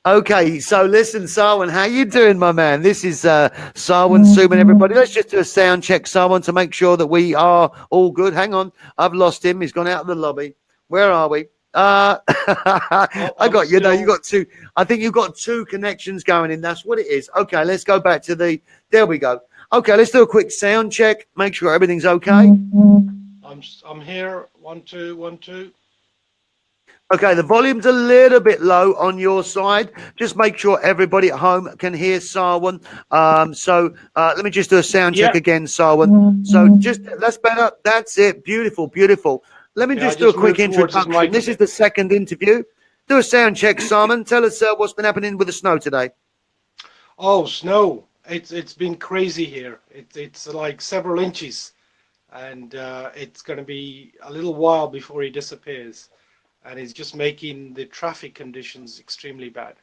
Okay, so listen, Sarwan, how you doing, my man? This is Sarwan Sumon, everybody. Let's just do a sound check, Sarwan, to make sure that we are all good. Hang on, I've lost him. He's gone out of the lobby. Where are we? Oh, I I'm got you. No, you still. got two. I think you've got two connections going in. That's what it is. Okay, let's go back to the. There we go. Okay, let's do a quick sound check. Make sure everything's okay. I'm here. 1 2 1 2. Okay, the volume's a little bit low on your side. Just make sure everybody at home can hear Sarwan. Let me just do a sound check Yeah, again, Sarwan. So just that's better. That's it. Beautiful, beautiful. Let me yeah. I just do a just quick moved towards his introduction. mic a This is bit. the second interview. Do a sound check, Simon. Tell us what's been happening with the snow today. Oh, snow! It's been crazy here. It's like several inches, and it's going to be a little while before he disappears, and it's just making the traffic conditions extremely bad.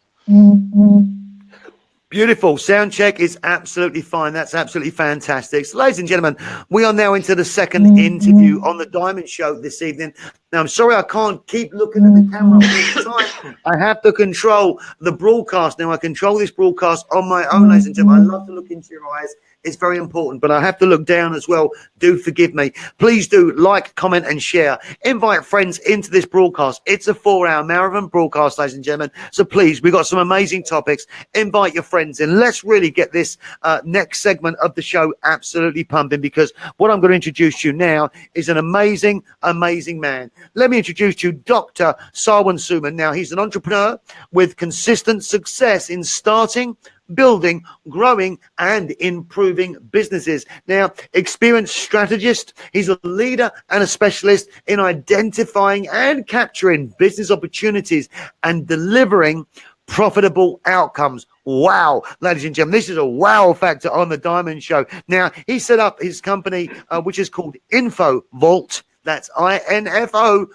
Beautiful. Sound check is absolutely fine. That's absolutely fantastic. So, ladies and gentlemen, we are now into the second interview on the Diamond Show this evening. Now, I'm sorry I can't keep looking at the camera all the time. I have to control the broadcast. Now, I control this broadcast on my own, ladies and gentlemen. I love to look into your eyes. It's very important, but I have to look down as well. Do forgive me. Please do like, comment, and share. Invite friends into this broadcast. It's a 4-hour marathon broadcast, ladies and gentlemen. So please, we've got some amazing topics. Invite your friends in. Let's really get this next segment of the show absolutely pumping, because what I'm going to introduce you now is an amazing, amazing man. Let me introduce you Dr. Sarwan Sumon. Now, he's an entrepreneur with consistent success in starting, building, growing, and improving businesses. Now, experienced strategist, he's a leader and a specialist in identifying and capturing business opportunities and delivering profitable outcomes. Wow, ladies and gentlemen, this is a wow factor on the Diamond Show. Now, he set up his company, which is called Info Vault. That's INFOVAULT.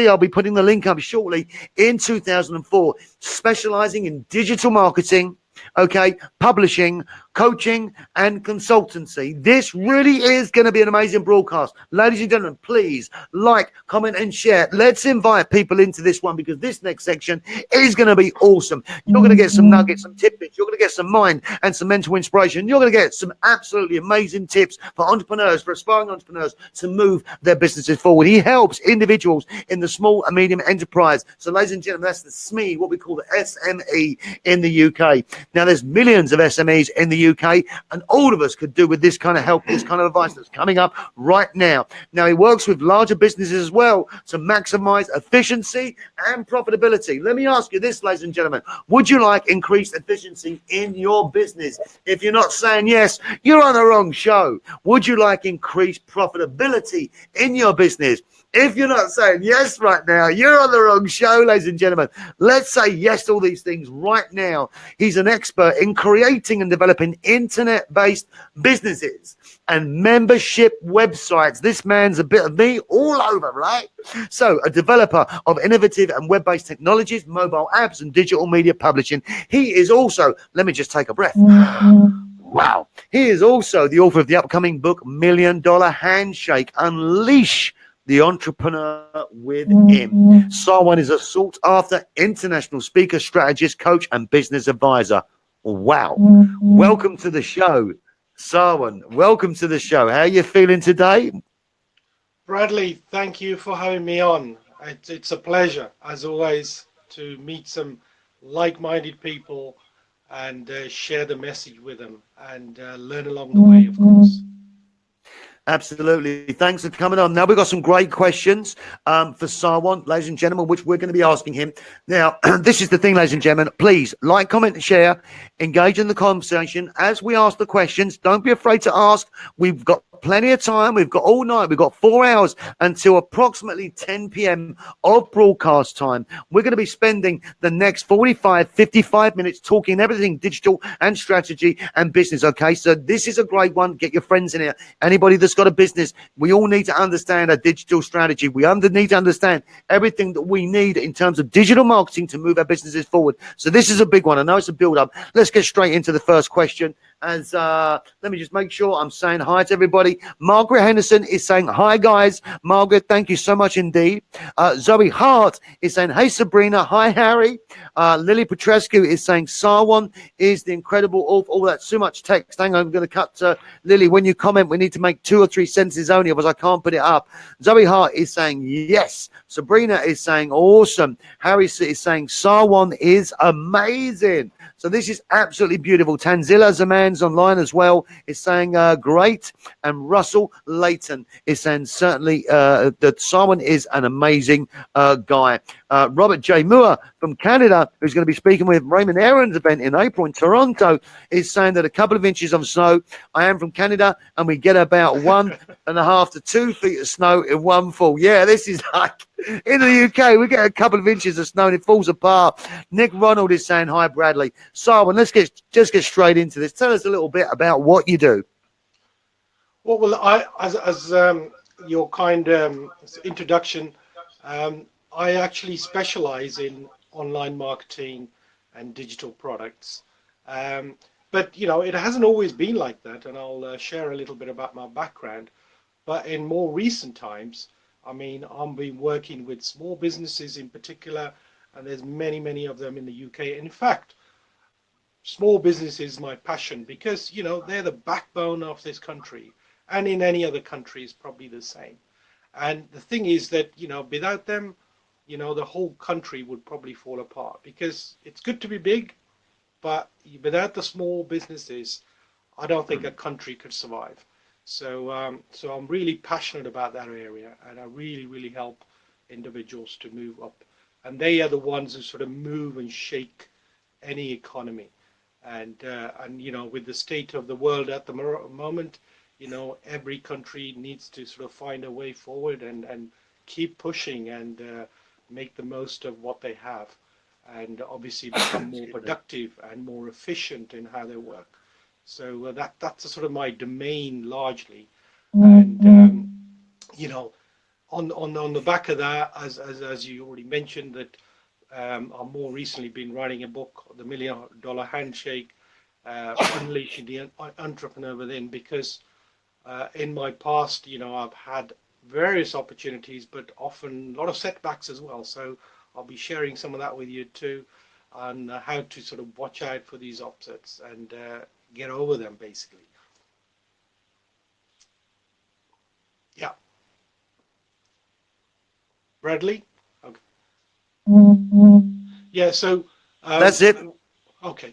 I'll be putting the link up shortly, in 2004, specializing in digital marketing, okay, publishing, coaching, and consultancy. This really is going to be an amazing broadcast. Ladies and gentlemen, please like, comment, and share. Let's invite people into this one, because this next section is going to be awesome. You're going to get some nuggets, some tidbits. You're going to get some mind and some mental inspiration. You're going to get some absolutely amazing tips for entrepreneurs, for aspiring entrepreneurs, to move their businesses forward. He helps individuals in the small and medium enterprise. So, ladies and gentlemen, that's the SME, what we call the SME in the UK. Now, there's millions of SMEs in the UK, and all of us could do with this kind of help, this kind of advice that's coming up right now. Now, he works with larger businesses as well to maximize efficiency and profitability. Let me ask you this, ladies and gentlemen. Would you like increased efficiency in your business? If you're not saying yes, you're on the wrong show. Would you like increased profitability in your business? If you're not saying yes right now, you're on the wrong show, ladies and gentlemen. Let's say yes to all these things right now. He's an expert in creating and developing internet-based businesses and membership websites. This man's a bit of me all over, right? So, a developer of innovative and web-based technologies, mobile apps, and digital media publishing. He is also, let me just take a breath. Wow. He is also the author of the upcoming book, $1 Million Handshake, Unleash the Entrepreneur Within. Sarwan is a sought-after international speaker, strategist, coach, and business advisor. Wow. Welcome to the show, Sarwan. Welcome to the show. How are you feeling today? Bradley, thank you for having me on. It's a pleasure, as always, to meet some like-minded people and share the message with them and learn along the way, of course. Absolutely. Thanks for coming on. Now, we've got some great questions for Sarwan, ladies and gentlemen, which we're going to be asking him. Now, this is the thing, ladies and gentlemen. Please like, comment, and share. Engage in the conversation as we ask the questions. Don't be afraid to ask. We've got plenty of time. We've got all night. We've got 4 hours until approximately 10 p.m. of broadcast time. We're going to be spending the next 55 minutes talking everything digital and strategy and business. Okay, so this is a great one. Get your friends in here. Anybody that's got a business, we all need to understand a digital strategy. We need to understand everything that we need in terms of digital marketing to move our businesses forward. So this is a big one. I know it's a build up. Let's get straight into the first question. As let me just make sure I'm saying hi to everybody. Margaret Henderson is saying hi, guys. Margaret, thank you so much indeed. Zoe Hart is saying, hey, Sabrina. Hi, Harry. Lily Petrescu is saying, Sarwan is the incredible author. Oh, that's too much text. Hang on, I'm going to cut Lily. When you comment, we need to make 2 or 3 sentences only, otherwise I can't put it up. Zoe Hart is saying, yes. Sabrina is saying, awesome. Harry is saying, Sarwan is amazing. So this is absolutely beautiful. Tanzila Zaman's online as well is saying, great. And Russell Layton is saying, certainly that Sarwan is an amazing guy. Robert J. Moore from Canada, who's going to be speaking with Raymond Aaron's event in April in Toronto, is saying that a couple of inches of snow. I am from Canada, and we get about 1.5 to 2 feet of snow in one fall. Yeah, this is like in the UK, we get a couple of inches of snow and it falls apart. Nick Ronald is saying, hi, Bradley. Sarwan, let's just get straight into this. Tell us a little bit about what you do. Well, I, as your kind introduction, I actually specialize in online marketing and digital products. Um, but you know, it hasn't always been like that, and I'll share a little bit about my background. But in more recent times, I mean, I've been working with small businesses in particular, and there's many, many of them in the UK. In fact, small business is my passion because, you know, they're the backbone of this country, and in any other country is probably the same. And the thing is that, you know, without them, you know, the whole country would probably fall apart because it's good to be big, but without the small businesses, I don't think a country could survive. So I'm really passionate about that area, and I really, really help individuals to move up. And they are the ones who sort of move and shake any economy. And you know, with the state of the world at the moment, you know, every country needs to sort of find a way forward and keep pushing and make the most of what they have, and obviously become more productive and more efficient in how they work. So that's a sort of my domain largely. And you know, on the back of that, as you already mentioned, that I've more recently been writing a book, The $1 Million Handshake, Unleashing the Entrepreneur Within, because in my past, you know, I've had various opportunities, but often a lot of setbacks as well. So I'll be sharing some of that with you too, on how to sort of watch out for these upsets and get over them, basically. Yeah, Bradley. Okay. Yeah. So That's it. okay.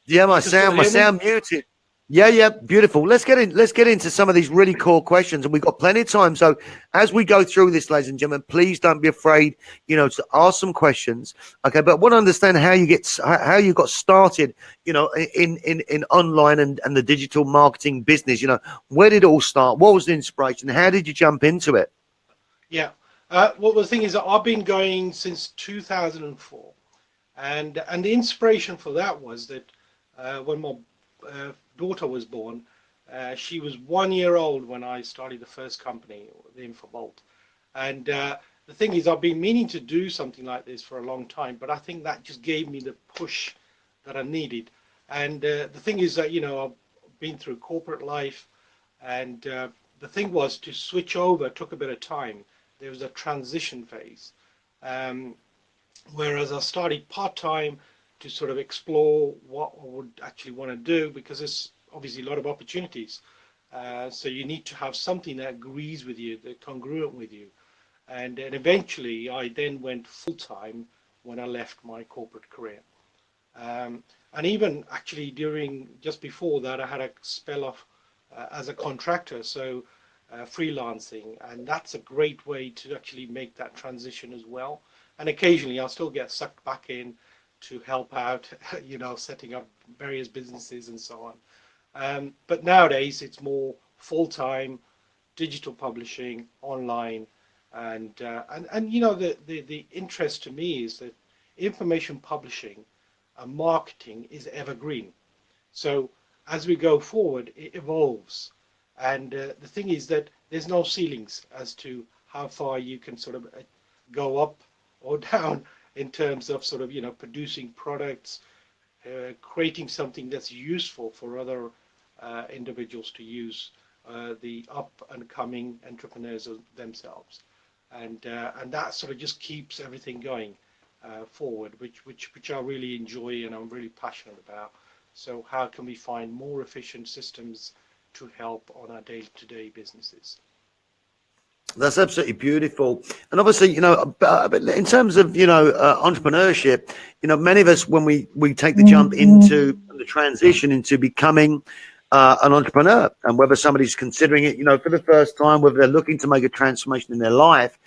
Yeah, You my can still sound, my hear me? sound muted. Yeah, yeah, beautiful. Let's get into some of these really core questions, and we've got plenty of time. So as we go through this, ladies and gentlemen, please don't be afraid, you know, to ask some questions. Okay, but I want to understand how you got started, you know, in online and the digital marketing business. You know, where did it all start? What was the inspiration? How did you jump into it? Yeah. Well, the thing is that I've been going since 2004, and the inspiration for that was that when my daughter was born, she was 1 year old when I started the first company, the Infobolt. And the thing is, I've been meaning to do something like this for a long time, but I think that just gave me the push that I needed. And the thing is that, you know, I've been through corporate life, and the thing was to switch over took a bit of time. There was a transition phase. Um, Whereas I started part-time to sort of explore what I would actually want to do, because there's obviously a lot of opportunities. So you need to have something that agrees with you, that congruent with you. And eventually I then went full-time when I left my corporate career. And even actually during, just before that, I had a spell of as a contractor, so freelancing, and that's a great way to actually make that transition as well. And occasionally I'll still get sucked back in to help out, you know, setting up various businesses and so on. But nowadays it's more full-time digital publishing online, and you know, the interest to me is that information publishing and marketing is evergreen. So as we go forward, it evolves. And the thing is that there's no ceilings as to how far you can sort of go up or down in terms of sort of, you know, producing products, creating something that's useful for other individuals to use, the up and coming entrepreneurs themselves, and that sort of just keeps everything going forward, which I really enjoy and I'm really passionate about. So how can we find more efficient systems to help on our day-to-day businesses? That's absolutely beautiful. And obviously, but in terms of, entrepreneurship, many of us, when we take the jump into the transition into becoming an entrepreneur, and whether somebody's considering it, for the first time, whether they're looking to make a transformation in their life,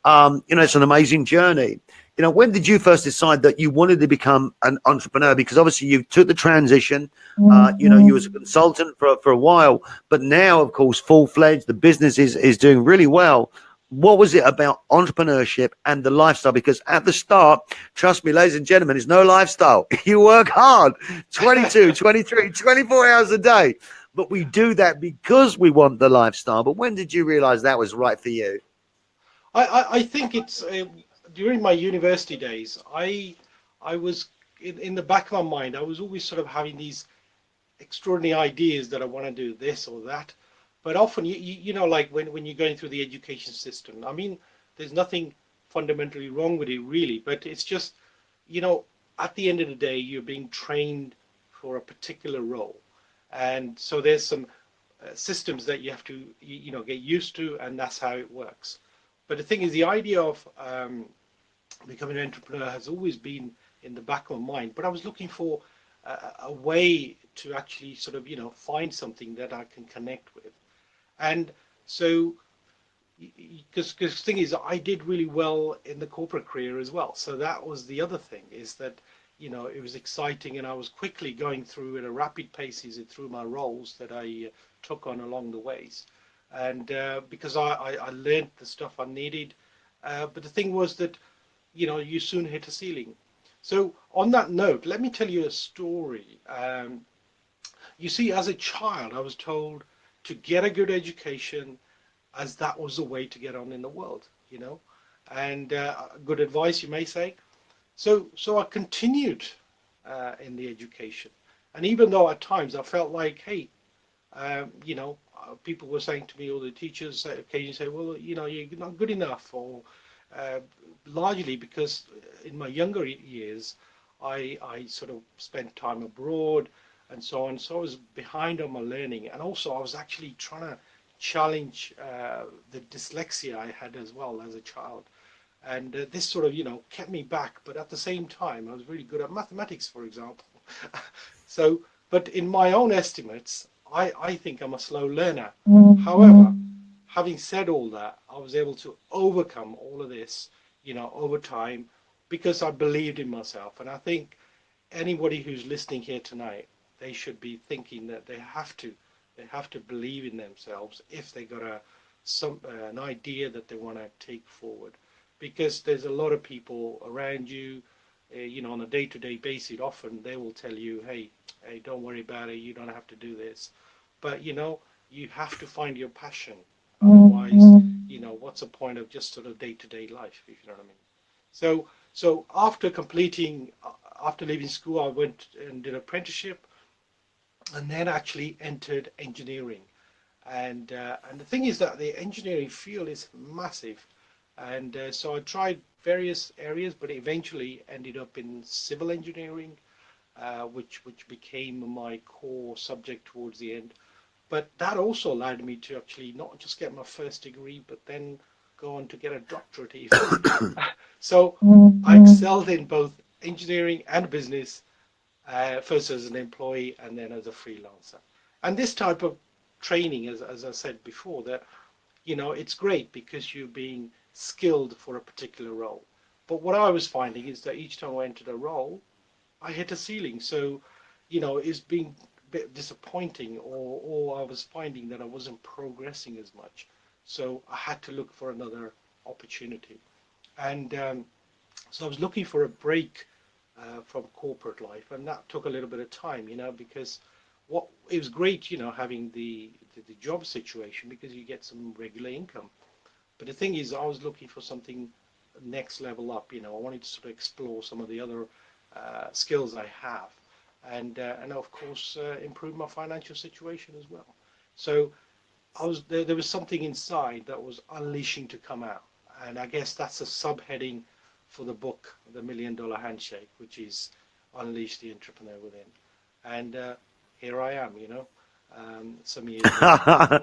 it's an amazing journey. When did you first decide that you wanted to become an entrepreneur? Because obviously you took the transition, you was a consultant for a while, but now, of course, full-fledged, the business is doing really well. What was it about entrepreneurship and the lifestyle? Because at the start, trust me, ladies and gentlemen, it's no lifestyle. You work hard, 22, 23, 24 hours a day. But we do that because we want the lifestyle. But when did you realize that was right for you? I think it's during my university days. I was in the back of my mind. I was always sort of having these extraordinary ideas that I want to do this or that. But often, like when you're going through the education system, I mean, there's nothing fundamentally wrong with it really, but it's just, you know, at the end of the day, you're being trained for a particular role. And so there's some systems that you have to, get used to, and that's how it works. But the thing is, the idea of becoming an entrepreneur has always been in the back of my mind. But I was looking for a way to actually sort of, find something that I can connect with. And so, because the thing is, I did really well in the corporate career as well. So that was the other thing, is that, it was exciting, and I was quickly going through at a rapid pace through my roles that I took on along the ways. And because I learned the stuff I needed. But the thing was that, you soon hit a ceiling. So on that note, let me tell you a story. You see, as a child, I was told to get a good education, as that was the way to get on in the world, and good advice, you may say. So I continued in the education. And even though at times I felt like, hey, people were saying to me, or the teachers occasionally say, well, you're not good enough, or uh, largely because in my younger years, I sort of spent time abroad and so on. So I was behind on my learning. And also I was actually trying to challenge the dyslexia I had as well as a child. And this sort of, kept me back. But at the same time, I was really good at mathematics, for example. So, but in my own estimates, I think I'm a slow learner. However, having said all that, I was able to overcome all of this, over time, because I believed in myself. And I think anybody who's listening here tonight, they should be thinking that they have to believe in themselves if they got an idea that they want to take forward, because there's a lot of people around you, on a day-to-day basis. Often they will tell you, hey, don't worry about it, you don't have to do this. But you have to find your passion. Otherwise, what's the point of just sort of day-to-day life, if you know what I mean? So after leaving school, I went and did an apprenticeship, and then actually entered engineering. And the thing is that the engineering field is massive. And so I tried various areas, but eventually ended up in civil engineering, which became my core subject towards the end. But that also allowed me to actually not just get my first degree, but then go on to get a doctorate even. So I excelled in both engineering and business, first as an employee and then as a freelancer. And this type of training, as I said before, that it's great because you're being skilled for a particular role. But what I was finding is that each time I entered a role, I hit a ceiling. So, it's been a bit disappointing, or I was finding that I wasn't progressing as much. So I had to look for another opportunity. And so I was looking for a break from corporate life, and that took a little bit of time, because it was great, having the job situation, because you get some regular income. But the thing is, I was looking for something next level up. I wanted to sort of explore some of the other skills I have. and of course improve my financial situation as well. So I was there was something inside that was unleashing to come out, and I guess that's a subheading for the book, The $1 Million Handshake, which is Unleash the Entrepreneur Within. And here I am, some years later.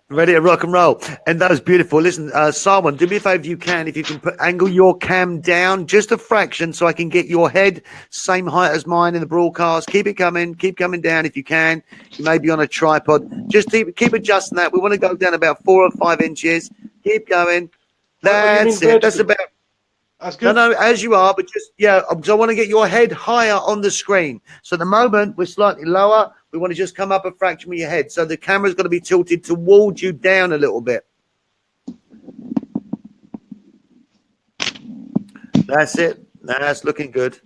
Ready to rock and roll. And that was beautiful. Listen, Sarwan, do me a favor if you can angle your cam down just a fraction so I can get your head same height as mine in the broadcast. Keep coming down if you can. You may be on a tripod. Just keep adjusting that. We want to go down about 4 or 5 inches. Keep going. Oh, you mean That's it. That's vertical? about. That's No, good. no, as you are, but just, yeah, because I want to get your head higher on the screen. So at the moment, we're slightly lower. We want to just come up a fraction with your head. So the camera's going to be tilted towards you down a little bit. That's it. That's looking good.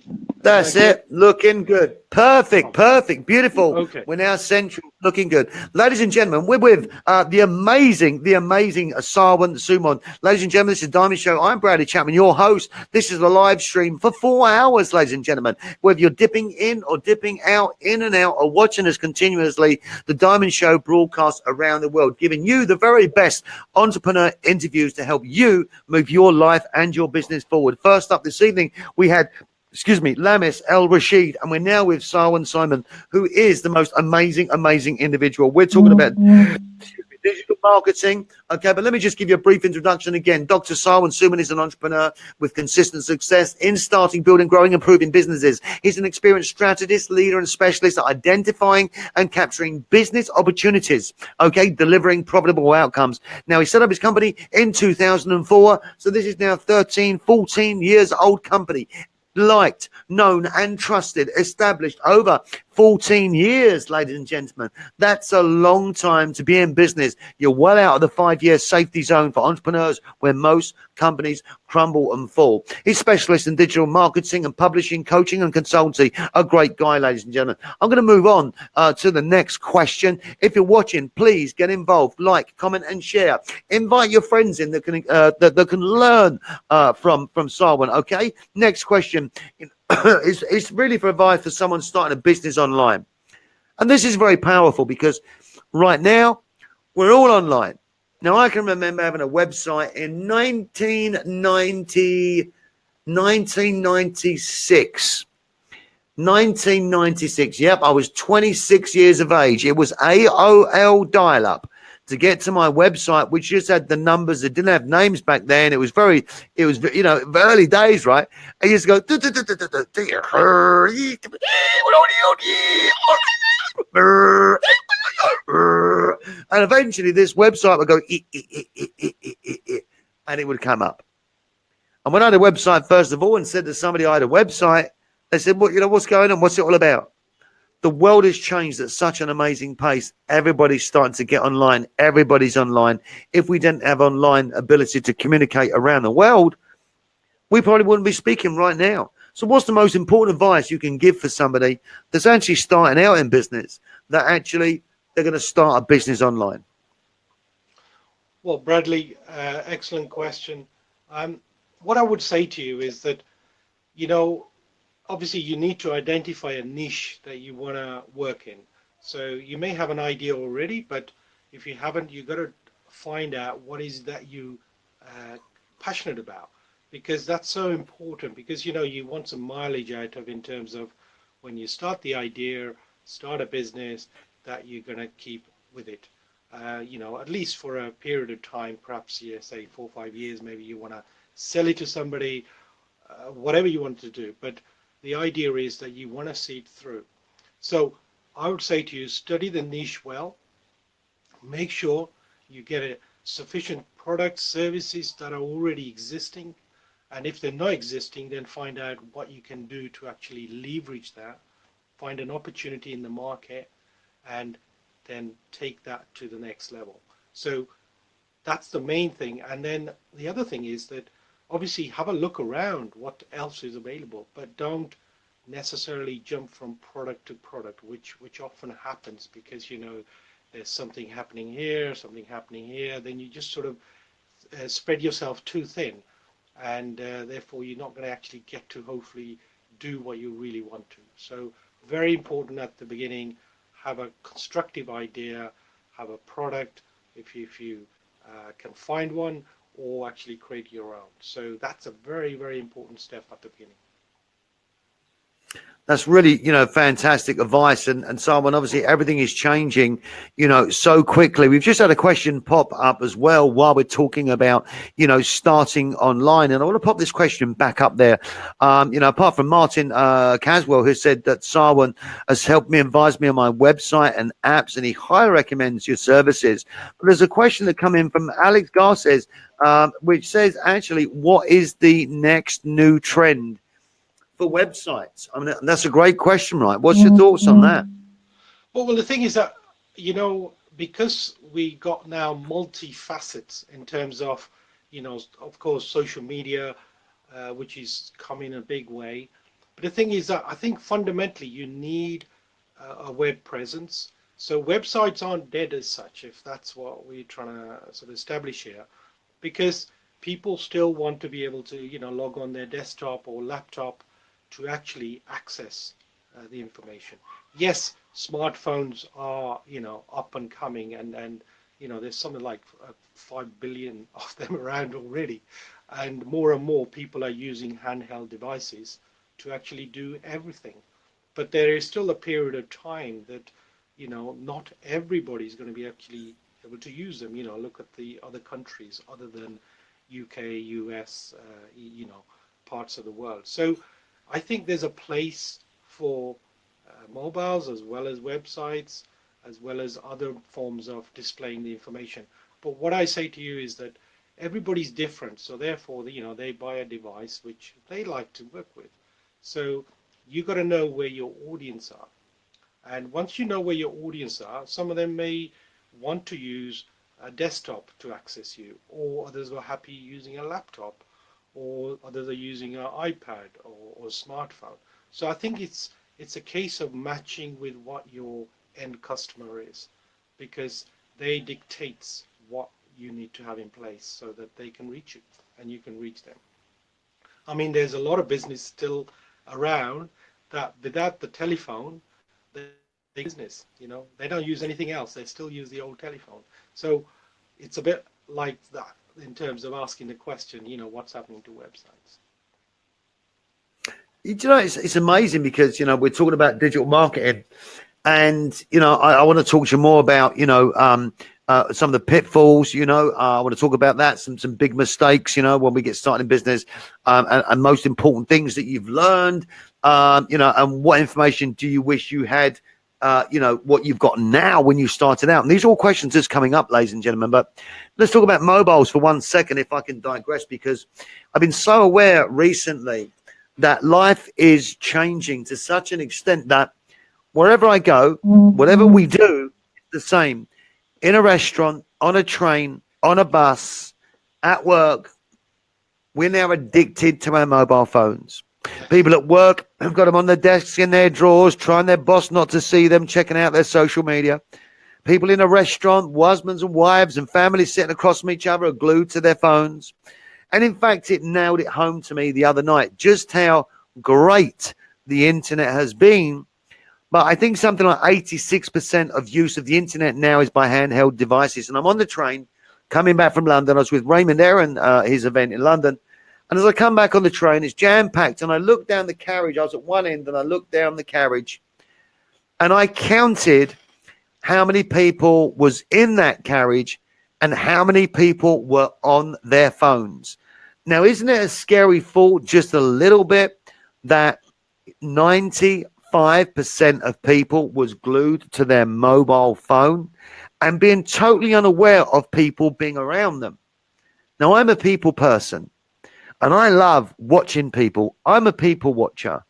That's it. Looking good. Perfect. Perfect. Beautiful. Okay. We're now central. Looking good. Ladies and gentlemen, we're with the amazing Sarwan Sumon. Ladies and gentlemen, this is Diamond Show. I'm Bradley Chapman, your host. This is a live stream for 4 hours, ladies and gentlemen. Whether you're dipping in or dipping out, in and out, or watching us continuously, the Diamond Show broadcasts around the world, giving you the very best entrepreneur interviews to help you move your life and your business forward. First up this evening, we had Lamis El Rashid, and we're now with Sarwan Sumon, who is the most amazing individual. We're talking about digital marketing. Okay, but let me just give you a brief introduction again. Dr. Sarwan Sumon is an entrepreneur with consistent success in starting, building, growing, and improving businesses. He's an experienced strategist, leader, and specialist at identifying and capturing business opportunities. Okay, delivering profitable outcomes. Now, he set up his company in 2004, so this is now 14 years old company. Liked, known, and trusted, established over 14 years, ladies and gentlemen. That's a long time to be in business. You're well out of the 5-year safety zone for entrepreneurs where most companies crumble and fall. He's specialist in digital marketing and publishing, coaching, and consultancy. A great guy, ladies and gentlemen. I'm going to move on to the next question. If you're watching, please get involved, like, comment, and share. Invite your friends in that can learn from Sarwan. Okay. Next question. It's really for advice for someone starting a business online. And this is very powerful because right now we're all online. Now, I can remember having a website in 1996. 1996. Yep, I was 26 years of age. It was AOL dial-up to get to my website, which just had the numbers. It didn't have names back then. It was early days, right? I used to go, and eventually this website would go, and it would come up. And when I had a website, first of all, and said to somebody I had a website, they said, what's going on? What's it all about? The world has changed at such an amazing pace. Everybody's starting to get online. Everybody's online. If we didn't have online ability to communicate around the world, we probably wouldn't be speaking right now. So what's the most important advice you can give for somebody that's actually starting out in business, that actually they're going to start a business online? Well, Bradley, excellent question. What I would say to you is that, obviously you need to identify a niche that you want to work in. So you may have an idea already, but if you haven't, you've got to find out what is that you passionate about, because that's so important, because you want some mileage out of, in terms of when you start the idea, start a business, that you're going to keep with it. At least for a period of time, perhaps, say 4 or 5 years, maybe you want to sell it to somebody, whatever you want to do. But the idea is that you want to see it through. So I would say to you, study the niche well. Make sure you get a sufficient products, services that are already existing. And if they're not existing, then find out what you can do to actually leverage that, find an opportunity in the market, and then take that to the next level. So that's the main thing. And then the other thing is that obviously have a look around what else is available, but don't necessarily jump from product to product, which often happens, because there's something happening here, then you just sort of spread yourself too thin, and therefore you're not going to actually get to hopefully do what you really want to. So very important at the beginning, have a constructive idea, have a product, if you can find one, or actually create your own. So that's a very, very important step at the beginning. That's really, fantastic advice. And Simon, obviously everything is changing, so quickly. We've just had a question pop up as well while we're talking about, starting online. And I want to pop this question back up there. Apart from Martin Caswell, who said that Sarwan has helped me, advised me on my website and apps, and he highly recommends your services. But there's a question that come in from Alex Garces, which says, actually, what is the next new trend for websites? I mean, that's a great question, right? What's your thoughts on that? Well, the thing is that, because we got now multi-facets in terms of, of course, social media, which is coming in a big way. But the thing is that I think fundamentally you need a web presence. So websites aren't dead as such, if that's what we're trying to sort of establish here, because people still want to be able to, log on their desktop or laptop to actually access the information. Yes, smartphones are, up and coming, and there's something like 5 billion of them around already, and more people are using handheld devices to actually do everything. But there is still a period of time that, not everybody's going to be actually able to use them. Look at the other countries other than UK, US, parts of the world. So I think there's a place for mobiles as well as websites, as well as other forms of displaying the information. But what I say to you is that everybody's different, so therefore, they buy a device which they like to work with. So you got to know where your audience are. And once you know where your audience are, some of them may want to use a desktop to access you, or others are happy using a laptop, or others are using an iPad or smartphone. So I think it's a case of matching with what your end customer is, because they dictates what you need to have in place so that they can reach you and you can reach them. I mean, there's a lot of business still around that without the telephone, they business, they don't use anything else. They still use the old telephone. So it's a bit like that in terms of asking the question, what's happening to websites. It's amazing because, we're talking about digital marketing, and, I want to talk to you more about, some of the pitfalls, I want to talk about that, some big mistakes, when we get started in business, and most important things that you've learned, and what information do you wish you had, what you've got now when you started out. And these are all questions just coming up, ladies and gentlemen. But let's talk about mobiles for 1 second, if I can digress, because I've been so aware recently that life is changing to such an extent that wherever I go, whatever we do, it's the same. In a restaurant, on a train, on a bus, at work, we're now addicted to our mobile phones. People at work have got them on their desks, in their drawers, trying their boss not to see them, checking out their social media. People in a restaurant, husbands and wives and families sitting across from each other are glued to their phones. And in fact, it nailed it home to me the other night, just how great the internet has been. But I think something like 86% of use of the internet now is by handheld devices. And I'm on the train coming back from London. I was with Raymond Aaron, his event in London. And as I come back on the train, it's jam-packed. And I look down the carriage. I was at one end and I looked down the carriage. And I counted how many people was in that carriage and how many people were on their phones. Now, isn't it a scary thought, just a little bit, that 95% of people was glued to their mobile phone and being totally unaware of people being around them? Now, I'm a people person and I love watching people. I'm a people watcher.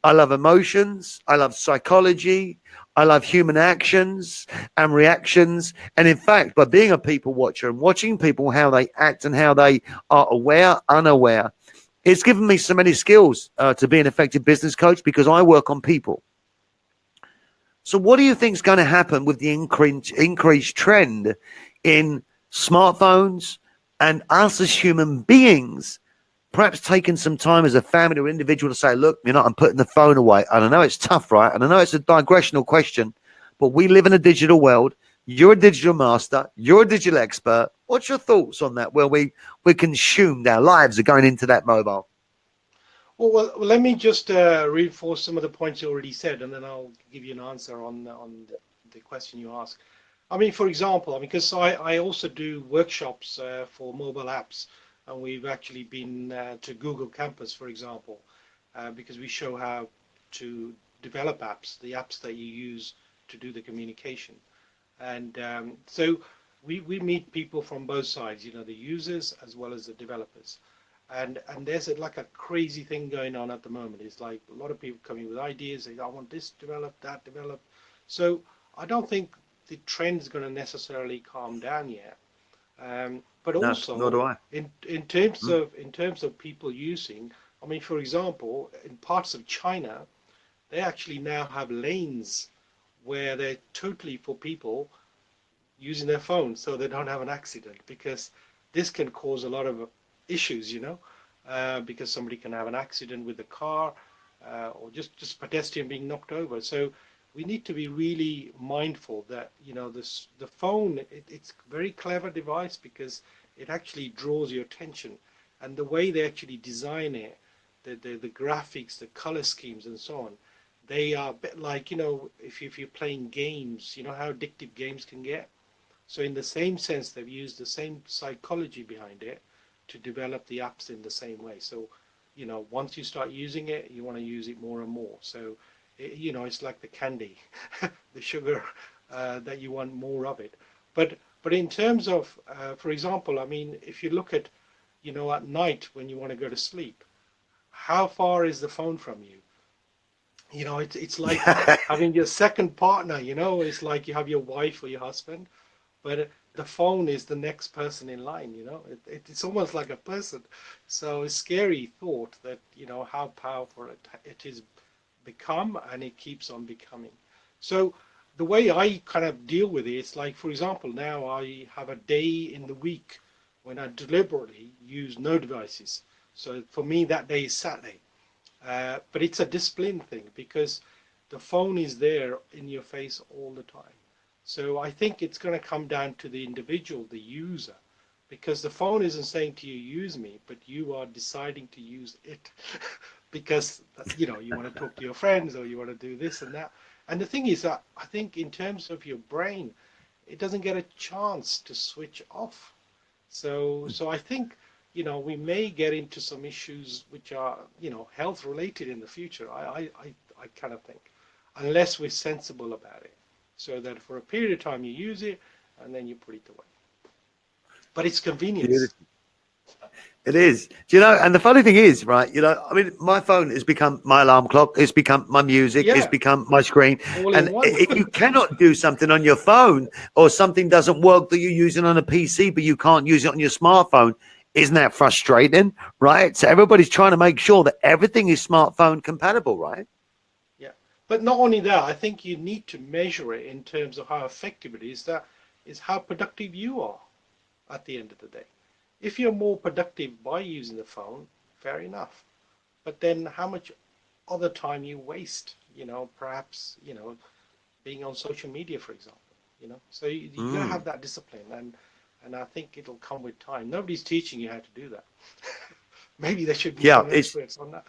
I love emotions. I love psychology. I love human actions and reactions. And in fact, by being a people watcher and watching people, how they act and how they are aware, unaware, it's given me so many skills to be an effective business coach, because I work on people. So what do you think is going to happen with the increased trend in smartphones and us as human beings perhaps taking some time as a family or individual to say, look, I'm putting the phone away. And I know it's tough, right? And I know it's a digressional question, but we live in a digital world. You're a digital master. You're a digital expert. What's your thoughts on that? Where we're consumed, our lives are going into that mobile. Well, let me just reinforce some of the points you already said, and then I'll give you an answer on the question you asked. I mean, for example, because I also do workshops for mobile apps, and we've actually been to Google Campus, for example, because we show how to develop apps, the apps that you use to do the communication. And so we meet people from both sides, the users as well as the developers. And there's like a crazy thing going on at the moment. It's like a lot of people coming with ideas. They, I want this developed, that developed. So I don't think the trend is going to necessarily calm down yet. But No, also nor do I. in terms of people using, I mean, for example, in parts of China, they actually now have lanes where they're totally for people using their phones so they don't have an accident, because this can cause a lot of issues, because somebody can have an accident with the car, or just pedestrian being knocked over. So we need to be really mindful that the phone, it's a very clever device because it actually draws your attention, and the way they actually design it, the graphics, the color schemes, and so on, they are a bit like if you're playing games, how addictive games can get. So in the same sense, they've used the same psychology behind it to develop the apps in the same way. So, once you start using it, you want to use it more and more. So, it's like the candy, the sugar, that you want more of it. But in terms of, for example, I mean, if you look at, at night when you want to go to sleep, how far is the phone from you? It's like having your second partner. It's like you have your wife or your husband, but the phone is the next person in line. It's almost like a person. So a scary thought that how powerful it is become, and it keeps on becoming. So the way I kind of deal with it, it's like, for example, now I have a day in the week when I deliberately use no devices. So for me, that day is Saturday. But it's a discipline thing, because the phone is there in your face all the time. So I think it's going to come down to the individual, the user, because the phone isn't saying to you, use me, but you are deciding to use it because, you want to talk to your friends, or you want to do this and that. And the thing is that I think in terms of your brain, it doesn't get a chance to switch off. So I think, we may get into some issues which are, health related in the future. I kind of think, unless we're sensible about it, so that for a period of time you use it and then you put it away. But it's convenience. It is. And the funny thing is, right, I mean, my phone has become my alarm clock. It's become my music. Yeah. It's become my screen. All And in one. if you cannot do something on your phone, or something doesn't work that you're using on a PC, but you can't use it on your smartphone, isn't that frustrating, right? So everybody's trying to make sure that everything is smartphone compatible, right? Yeah. But not only that, I think you need to measure it in terms of how effective it is. That is how productive you are at the end of the day. If you're more productive by using the phone, fair enough. But then how much other time you waste, perhaps, being on social media, for example, So you got to have that discipline, and I think it'll come with time. Nobody's teaching you how to do that. Maybe there should be some experts on that.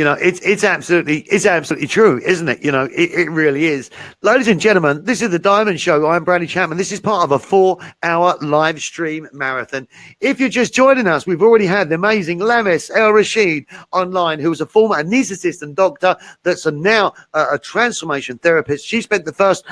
It's absolutely true, isn't it? It really is. Ladies and gentlemen, this is the Diamond Show. I'm Brandy Chapman. This is part of a 4-hour live stream marathon. If you're just joining us, we've already had the amazing Lamis El Rashid online, who was a former anaesthetist and doctor that's now a transformation therapist. She spent the first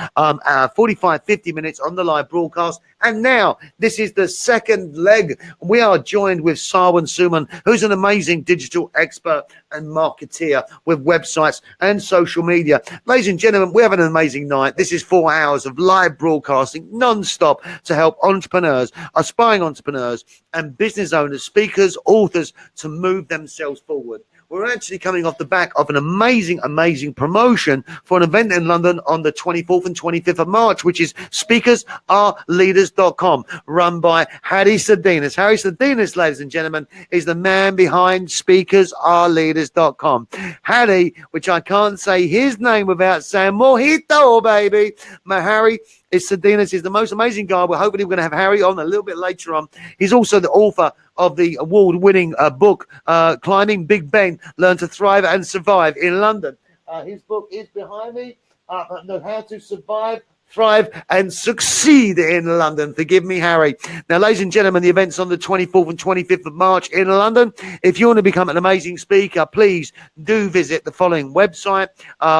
45, 50 minutes on the live broadcast. And now this is the second leg. We are joined with Sarwan Sumon, who's an amazing digital expert and marketeer with websites and social media. Ladies and gentlemen, we have an amazing night. This is 4 hours of live broadcasting non-stop to help entrepreneurs, aspiring entrepreneurs, and business owners, speakers, authors to move themselves forward. we're actually coming off the back of an amazing promotion for an event in London on the 24th and 25th of March, which is speakersaleleaders.com, run by Harry Sardinas. Harry Sardinas, ladies and gentlemen, is the man behind speakersaleleaders.com. Harry, which I can't say his name without saying Mojito, baby. My Harry Sardinas is the most amazing guy. We're hoping we're going to have Harry on a little bit later on. He's also the author of the award-winning book, Climbing Big Ben, Learn to Thrive and Survive in London. His book is behind me, How to Survive, Thrive and Succeed in London. Forgive me, Harry. Now, ladies and gentlemen, the event's on the 24th and 25th of March in London. If you want to become an amazing speaker, please do visit the following website,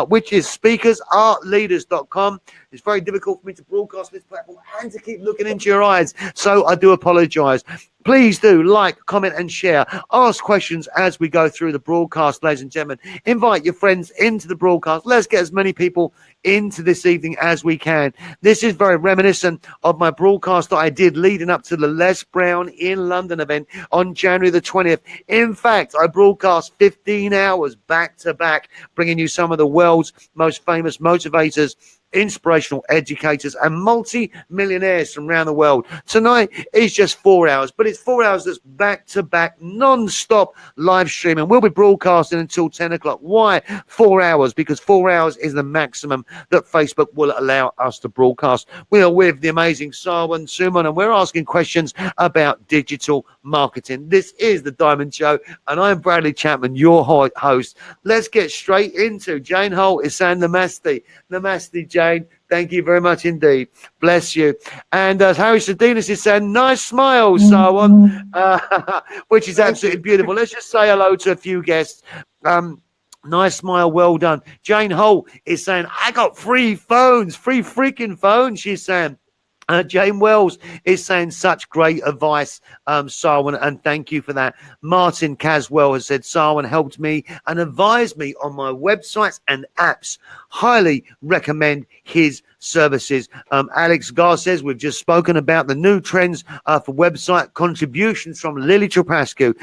which is speakersareleaders.com. It's very difficult for me to broadcast this platform and to keep looking into your eyes, so I do apologize. Please do like, comment, and share. Ask questions as we go through the broadcast, ladies and gentlemen. Invite your friends into the broadcast. Let's get as many people into this evening as we can. This is very reminiscent of my broadcast that I did leading up to the Les Brown in London event on January the 20th. In fact, I broadcast 15 hours back to back, bringing you some of the world's most famous motivators, inspirational educators, and multi-millionaires from around the world. Tonight is just 4 hours, but it's 4 hours that's back-to-back, non-stop live streaming. We'll be broadcasting until 10 o'clock. Why 4 hours? Because 4 hours is the maximum that Facebook will allow us to broadcast. We are with the amazing Sarwan Sumon, and we're asking questions about digital marketing. This is the Diamond Show, and I'm Bradley Chapman, your host. Let's get straight into Jayne Holt is saying namaste. Namaste, Jayne. Thank you very much indeed. Bless you. And Harry Sardinas is saying, nice smile, Sarwan, which is absolutely beautiful. Let's just say hello to a few guests. Nice smile, well done. Jayne Holt is saying, I got free freaking phones, she's saying. Jane Wells is saying such great advice, Sarwan, and thank you for that. Martin Caswell has said, Sarwan helped me and advised me on my websites and apps. Highly recommend his services. Alex Gar says, we've just spoken about the new trends for website contributions from Lily Trapascu.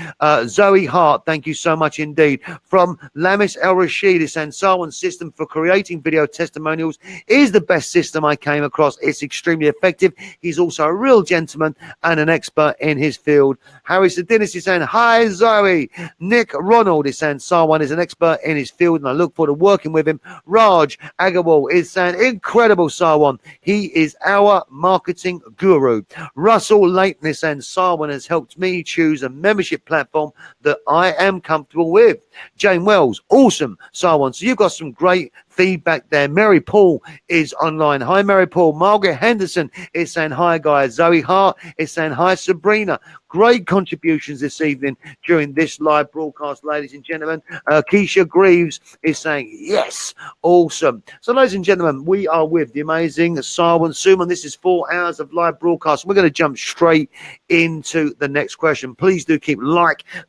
Zoe Hart, thank you so much indeed. From Lamis El Rashid is saying, Sarwan's system for creating video testimonials is the best system I came across. It's extremely effective. He's also a real gentleman and an expert in his field. Harry Sardinas is saying, hi, Zoe. Nick Ronald is saying, Sarwan is an expert in his field and I look forward to working with him. Raj Agarwal is saying, incredible, Sarwan. He is our marketing guru. Russell Leighton is saying, Sarwan has helped me choose a membership platform that I am comfortable with. Jane Wells, awesome, Sarwan. So you've got some great feedback there. Mary Paul is online. Hi, Mary Paul. Margaret Henderson is saying hi, guys. Zoe Hart is saying hi, Sabrina. Great contributions this evening during this live broadcast, ladies and gentlemen. Keisha Greaves is saying yes, awesome. So, ladies and gentlemen, we are with the amazing Sarwan Sumon. This is 4 hours of live broadcast. We're going to jump straight into the next question. Please do keep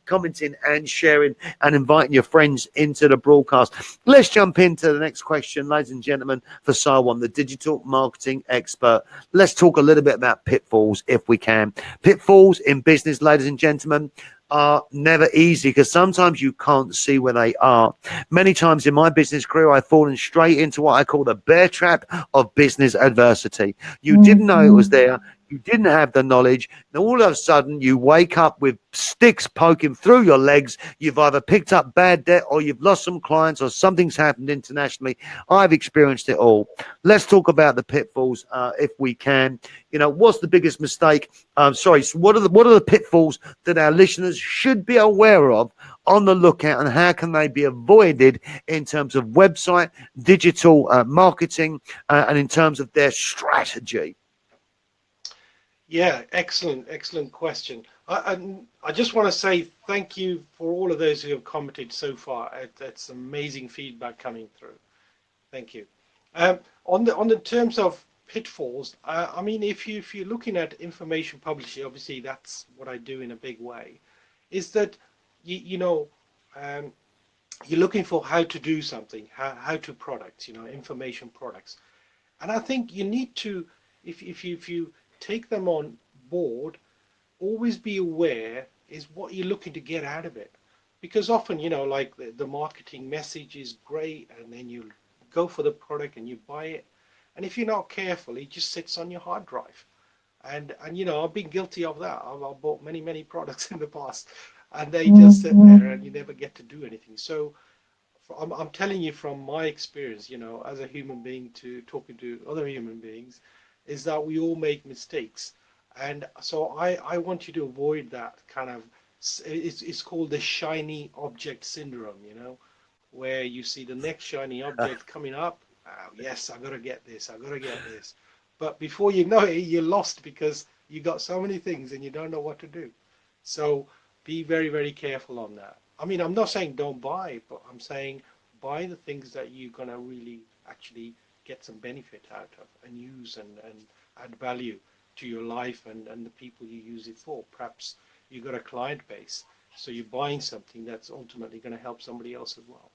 commenting and sharing and inviting your friends into the broadcast. Let's jump into the next question, ladies and gentlemen, for Sarwan, the digital marketing expert. Let's talk a little bit about pitfalls, if we can. Pitfalls in business, ladies and gentlemen, are never easy because sometimes you can't see where they are. Many times in my business career, I've fallen straight into what I call the bear trap of business adversity. You didn't know it was there. You didn't have the knowledge. And all of a sudden, you wake up with sticks poking through your legs. You've either picked up bad debt or you've lost some clients or something's happened internationally. I've experienced it all. Let's talk about the pitfalls if we can. You know, what's the biggest mistake? So what are the pitfalls that our listeners should be aware of, on the lookout, and how can they be avoided in terms of website, digital marketing, and in terms of their strategy? Yeah, excellent question. I just want to say thank you for all of those who have commented so far. That's amazing feedback coming through. Thank you. On the terms of pitfalls, I mean, if you're looking at information publishing, obviously that's what I do in a big way. Is that you're looking for how to do something, how to products, information products, and I think you need to, if you take them on board, always be aware is what you're looking to get out of it, because often, like the marketing message is great, and then you go for the product and you buy it, and if you're not careful, it just sits on your hard drive. And I've been guilty of that. I've bought many products in the past, and they just sit there, and you never get to do anything. So I'm telling you from my experience, as a human being to talking to other human beings, is that we all make mistakes. And so I want you to avoid that kind of, it's called the shiny object syndrome, where you see the next shiny object coming up. Oh, yes, I gotta get this, I gotta get this. But before you know it, you're lost because you got so many things and you don't know what to do. So be very careful on that. I mean, I'm not saying don't buy, but I'm saying buy the things that you're gonna really actually get some benefit out of and use and add value to your life and the people you use it for. Perhaps you've got a client base, so you're buying something that's ultimately going to help somebody else as well.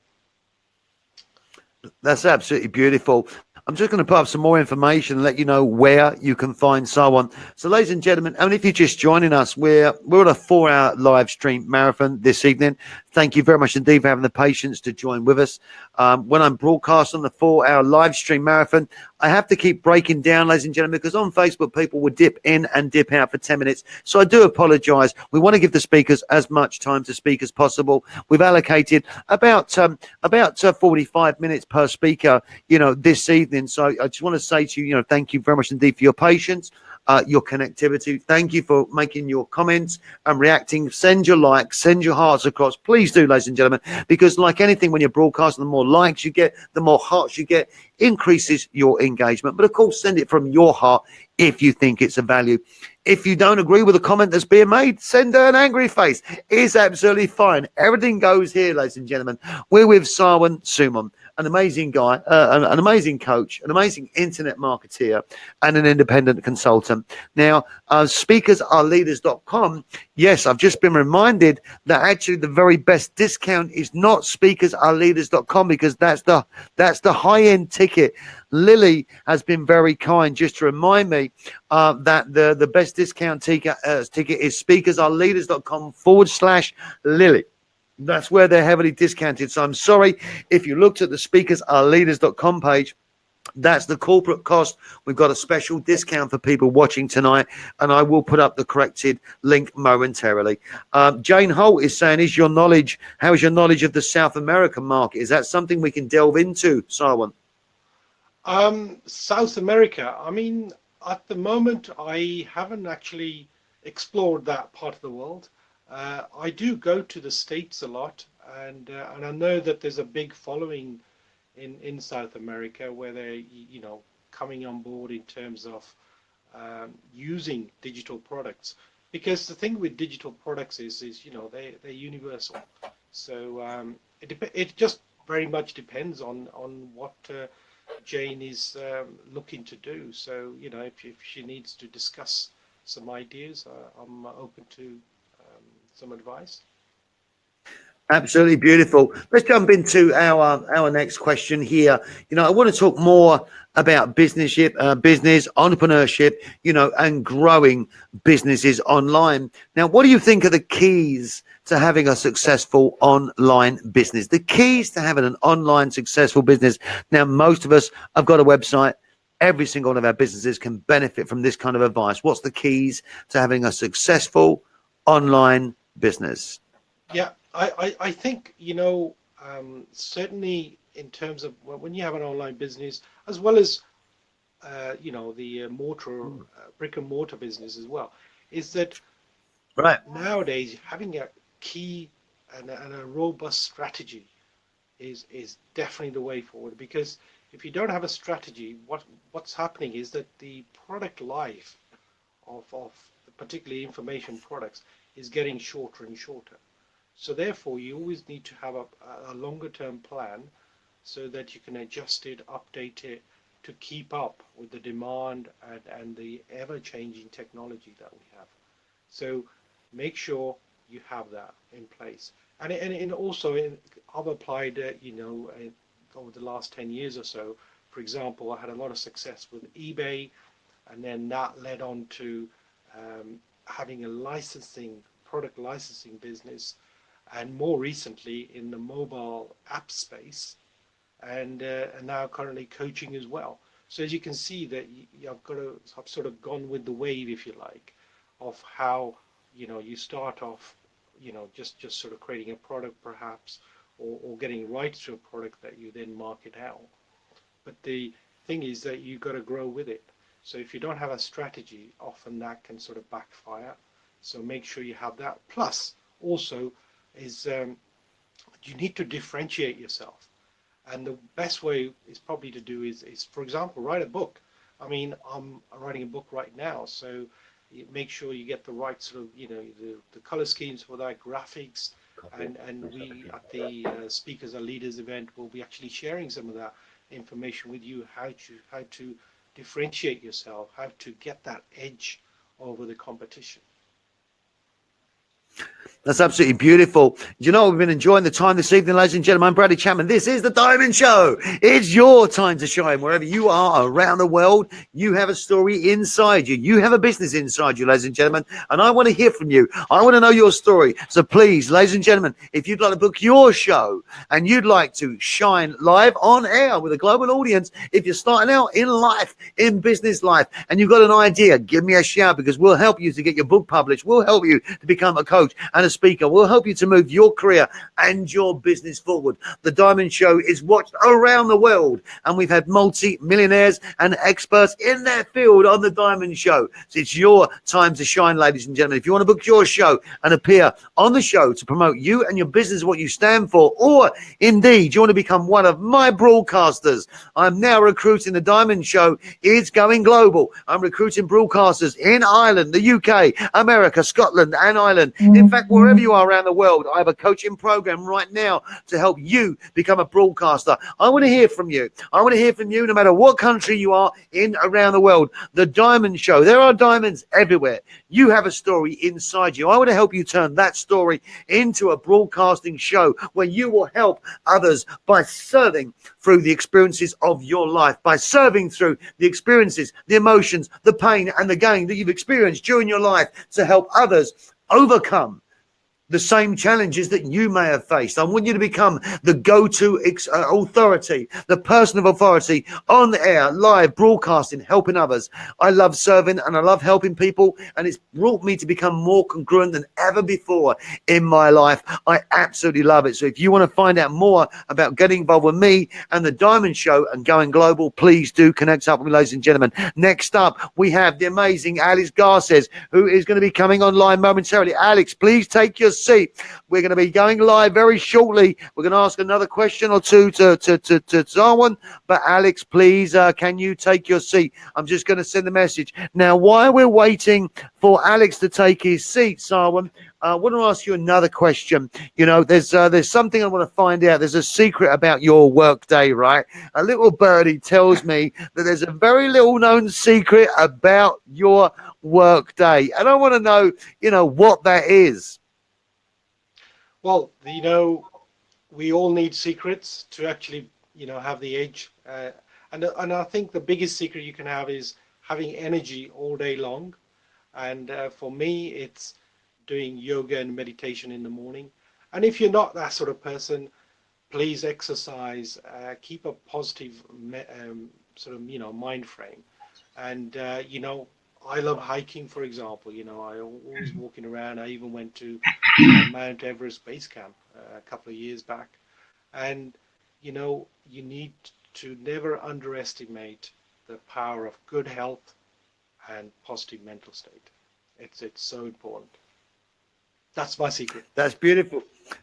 That's absolutely beautiful. I'm just going to put up some more information and let you know where you can find Sarwan. So, ladies and gentlemen, and if you're just joining us, we're on a 4-hour live stream marathon this evening. Thank you very much indeed for having the patience to join with us. When I'm broadcasting the 4-hour live stream marathon, I have to keep breaking down, ladies and gentlemen, because on Facebook people would dip in and dip out for 10 minutes. So I do apologise. We want to give the speakers as much time to speak as possible. We've allocated about 45 minutes per speaker, this evening. So I just want to say to you, thank you very much indeed for your patience, your connectivity. Thank you for making your comments and reacting. Send your likes, send your hearts across. Please do, ladies and gentlemen, because like anything, when you're broadcasting, the more likes you get, the more hearts you get, increases your engagement. But of course, send it from your heart if you think it's a value. If you don't agree with the comment that's being made, send her an angry face. It's absolutely fine. Everything goes here, ladies and gentlemen. We're with Sarwan Sumon, an amazing guy, an amazing coach, an amazing internet marketeer, and an independent consultant. Now, speakersaleleaders.com. Yes, I've just been reminded that actually the very best discount is not speakersaleleaders.com, because that's the high-end ticket. Lily has been very kind just to remind me that the best discount ticket is speakersaleleaders.com/Lily. That's where they're heavily discounted. So I'm sorry if you looked at the speakersaleleaders.com page. That's the corporate cost. We've got a special discount for people watching tonight, and I will put up the corrected link momentarily. Jayne Holt is saying, how is your knowledge of the South American market? Is that something we can delve into, Sarwan? South America, I mean, at the moment, I haven't actually explored that part of the world. I do go to the States a lot, and I know that there's a big following in South America where they're, coming on board in terms of using digital products. Because the thing with digital products is they're universal. So it just very much depends on what Jayne is looking to do. So, if she needs to discuss some ideas, I'm open to some advice. Absolutely beautiful. Let's jump into our next question here. I want to talk more about business, entrepreneurship, and growing businesses online. Now, what do you think are the keys to having a successful online business? The keys to having an online successful business. Now, most of us have got a website. Every single one of our businesses can benefit from this kind of advice. What's the keys to having a successful online business? Yeah, I think, certainly in terms of when you have an online business, as well as, the brick and mortar business as well, is that Right. nowadays having a key and a robust strategy is definitely the way forward. Because if you don't have a strategy, what's happening is that the product life of particularly information products is getting shorter and shorter. So therefore, you always need to have a longer term plan so that you can adjust it, update it to keep up with the demand and the ever-changing technology that we have. So make sure you have that in place. And also, I've applied, over the last 10 years or so. For example, I had a lot of success with eBay, and then that led on to having a product licensing business. and more recently in the mobile app space, and now currently coaching as well. So as you can see that I've sort of gone with the wave, if you like, of how you start off, just sort of creating a product perhaps, or getting rights to a product that you then market out. But the thing is that you've got to grow with it. So if you don't have a strategy, often that can sort of backfire. So make sure you have that. Plus, also, is you need to differentiate yourself. And the best way is probably to do is, for example, write a book. I mean, I'm writing a book right now, so you make sure you get the right sort of, the color schemes for that, graphics, and we at the Speakers and Leaders event will be actually sharing some of that information with you, how to differentiate yourself, how to get that edge over the competition. That's absolutely beautiful. Do you know, we've been enjoying the time this evening, ladies and gentlemen. I'm Bradley Chapman. This is The Diamond Show. It's your time to shine. Wherever you are around the world, you have a story inside you. You have a business inside you, ladies and gentlemen. And I want to hear from you. I want to know your story. So please, ladies and gentlemen, if you'd like to book your show and you'd like to shine live on air with a global audience, if you're starting out in life, in business life, and you've got an idea, give me a shout, because we'll help you to get your book published. We'll help you to become a coach and a speaker. Will help you to move your career and your business forward. The Diamond Show is watched around the world, and we've had multi-millionaires and experts in their field on the Diamond Show. So it's your time to shine, ladies and gentlemen. If you want to book your show and appear on the show to promote you and your business, what you stand for, or indeed you want to become one of my broadcasters, I'm now recruiting. The Diamond Show is going global. I'm recruiting broadcasters in Ireland, the UK, America, Scotland, and Ireland. In fact, wherever you are around the world, I have a coaching program right now to help you become a broadcaster. I want to hear from you. I want to hear from you no matter what country you are in around the world. The Diamond Show. There are diamonds everywhere. You have a story inside you. I want to help you turn that story into a broadcasting show where you will help others by serving through the experiences of your life, by serving through the experiences, the emotions, the pain, and the gain that you've experienced during your life to help others overcome the same challenges that you may have faced. I want you to become the go-to authority, the person of authority on the air, live, broadcasting, helping others. I love serving and I love helping people, and it's brought me to become more congruent than ever before in my life. I absolutely love it. So if you want to find out more about getting involved with me and the Diamond Show and going global, please do connect up with me, ladies and gentlemen. Next up, we have the amazing Alex Garces, who is going to be coming online momentarily. Alex, please take your seat. We're going to be going live very shortly. We're going to ask another question or two to Sarwan, but Alex, please, can you take your seat? I'm just going to send a message. Now, while we're waiting for Alex to take his seat, Sarwan, I want to ask you another question. You know, there's something I want to find out. There's a secret about your work day, right? A little birdie tells me that there's a very little known secret about your work day, and I want to know, what that is. Well, we all need secrets to actually, have the edge. And I think the biggest secret you can have is having energy all day long. And for me, it's doing yoga and meditation in the morning. And if you're not that sort of person, please exercise, keep a positive sort of, mind frame. And, I love hiking, for example. I always walking around. I even went to Mount Everest Base Camp a couple of years back. And, you need to never underestimate the power of good health and positive mental state. It's so important. That's my secret. That's beautiful.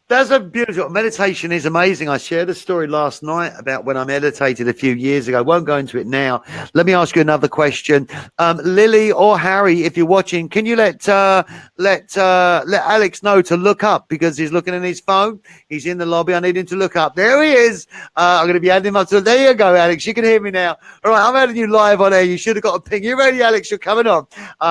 That's a beautiful meditation. Is amazing. I shared a story last night about when I meditated a few years ago. I won't go into it now. Let me ask you another question. Lily or Harry, if you're watching, can you let Alex know to look up, because he's looking in his phone. He's in the lobby. I need him to look up. There he is. I'm going to be adding him up. So there you go, Alex. You can hear me now. All right, I'm adding you live on air. You should have got a ping. You ready, Alex? You're coming on.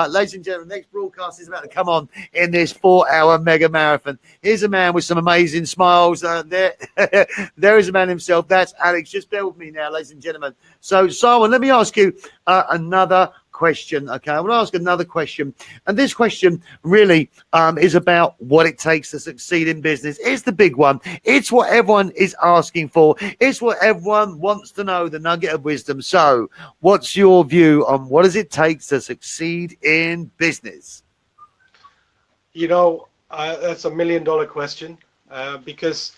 Ladies and gentlemen, next broadcast is about to come on in this 4-hour mega marathon. Here's a man with some amazing smiles. There is a man himself. That's Alex. Just bear with me now, ladies and gentlemen. So, Sarwan, let me ask you another question. Okay, I want to ask another question, and this question really is about what it takes to succeed in business. It's the big one. It's what everyone is asking for. It's what everyone wants to know. The nugget of wisdom. So, what's your view on what does it take to succeed in business? You know, that's $1 million question, because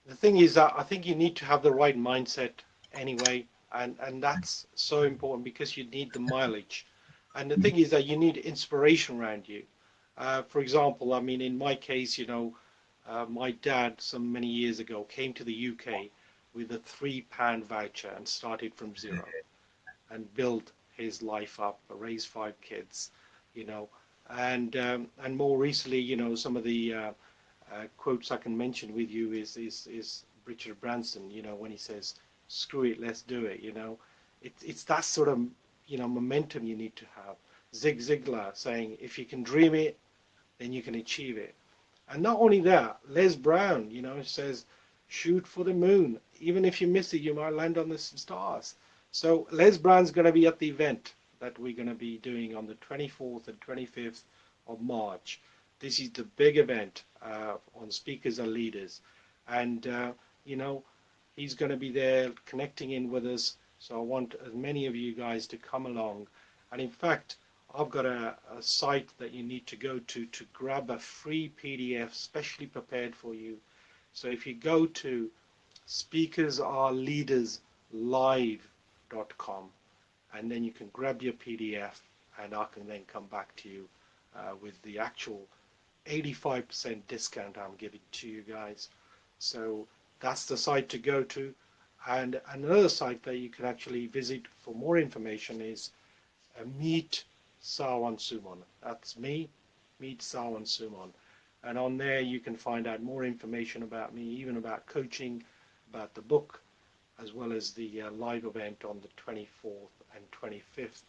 the thing is that I think you need to have the right mindset anyway, and that's so important because you need the mileage. And the thing is that you need inspiration around you. For example, I mean, in my case, my dad, some many years ago, came to the UK with a £3 voucher and started from zero and built his life up, raised 5 kids, you know, and more recently, some of the quotes I can mention with you is Richard Branson, when he says, "Screw it, let's do it." It's that sort of momentum you need to have. Zig Ziglar saying, "If you can dream it, then you can achieve it." And not only that, Les Brown, says, "Shoot for the moon. Even if you miss it, you might land on the stars." So Les Brown's going to be at the event that we're going to be doing on the 24th and 25th of March. This is the big event on Speakers and Leaders. And, he's going to be there connecting in with us. So I want as many of you guys to come along. And in fact, I've got a site that you need to go to grab a free PDF specially prepared for you. So if you go to speakersaleleaderslive.com, and then you can grab your PDF, and I can then come back to you with the actual 85% discount I'm giving to you guys. So that's the site to go to. And another site that you can actually visit for more information is Meet Sarwan Sumon. That's me, Meet Sarwan Sumon. And on there you can find out more information about me, even about coaching, about the book, as well as the live event on the 24th and 25th